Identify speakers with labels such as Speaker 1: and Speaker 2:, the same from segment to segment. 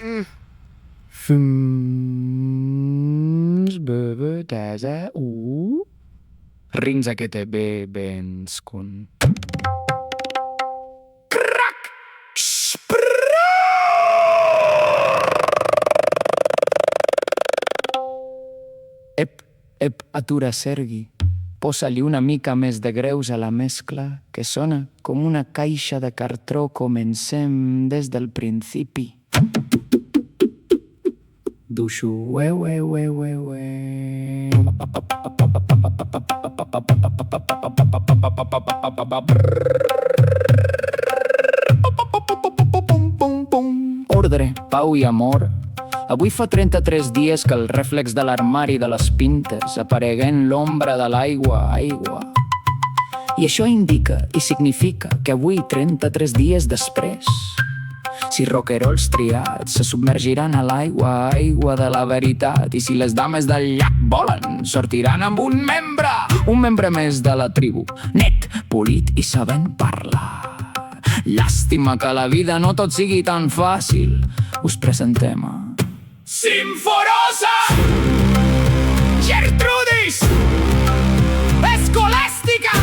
Speaker 1: Fins bebedesa rings a que te bebens con atura Sergi. Posa-li una mica més de greus a la mescla, que sona com una caixa de cartró. Comencem des del principi. Duixo, Ordre, pau i amor. Avui fa 33 dies que el rèflex de l'armari de les pintes aparegué en l'ombra de l'aigua. I això indica i significa que avui, 33 dies després, si roquerols triats se submergiran a l'aigua de la veritat, i si les dames del llac volen, sortiran amb un membre més de la tribu, net, polit i sabent parlar. Llàstima que la vida no tot sigui tan fàcil. Us presentem a Simforosa, Gertrudis, Escolàstica,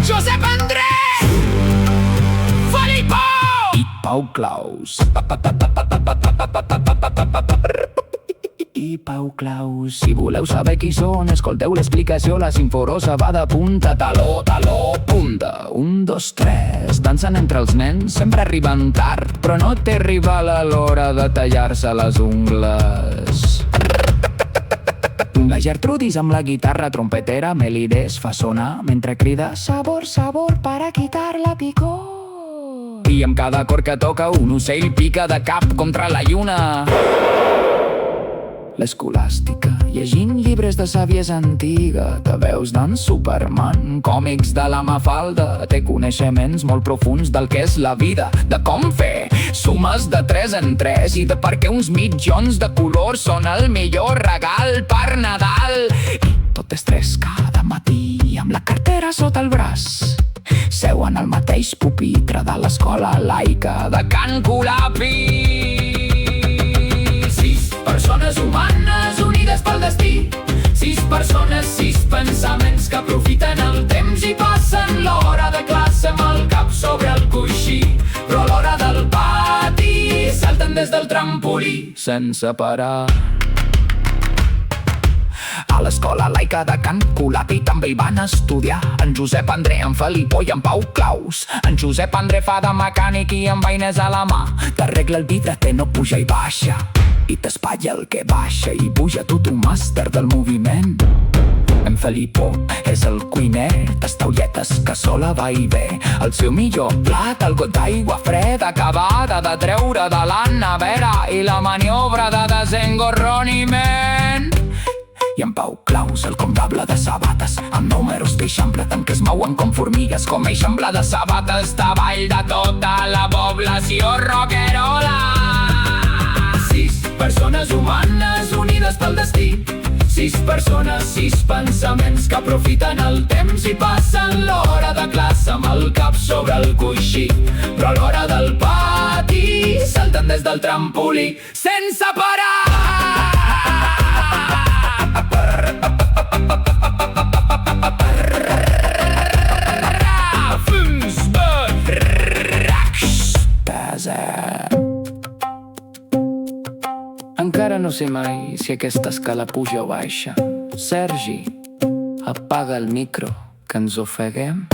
Speaker 1: Josep Andrés, Felipó i Pau Claus. Si voleu saber qui són, escolteu l'explicació. La Simforosa va de punta, taló, punta. 1, 2, 3, dansen entre els nens, sempre arriben tard, però no té rival a l'hora de tallar-se les ungles. La Gertrudis amb la guitarra trompetera melidés fa sonar mentre crida sabor, sabor para quitar la picor. I amb cada cor que toca un ocell pica de cap contra la lluna. L'Escolàstica, llegint llibres de saviesa antiga, te veus d'en Superman, còmics de la Mafalda, té coneixements molt profuns del que és la vida, de com fer sumes de 3 en 3 i de per què uns mitjons de colors són el millor regal per Nadal. I tot és 3 cada matí amb la cartera sota el braç, seuen al mateix pupitre de l'escola laica de Can Colapi. Persones humanes unides pel destí, 6 persones, 6 pensaments que aprofiten el temps i passen l'hora de classe amb el cap sobre el coixí, però a l'hora del pati salten des del trampolí sense parar. A l'escola laica de Can Colapi també hi van estudiar en Josep André, en Felipó i en Pau Claus. En Josep André fa de mecànic i amb eines a la mà t'arregla el vidre, no puja i baixa, i t'espatlla el que baixa i puja tot un màster del moviment. En Felipó és el cuiner, tastaulletes, cassola va i ve, el seu millor plat, el got d'aigua freda acabada de treure de la nevera i la maniobra de desengorroniment. I en Pau Claus, el comptable de sabates, amb números d'eixample tant que es mouen com formigues, com eixample de sabates davall de tota la població roquerola. 6 persones humanes unides pel destí, 6 persones, 6 pensaments que aprofiten el temps i passen l'hora de classe amb el cap sobre el coixí, però a l'hora del pati salten des del trampolí sense parar. Encara no sé mai si aquesta escala puja o baixa. Sergi, apaga el micro, que ens ofeguem.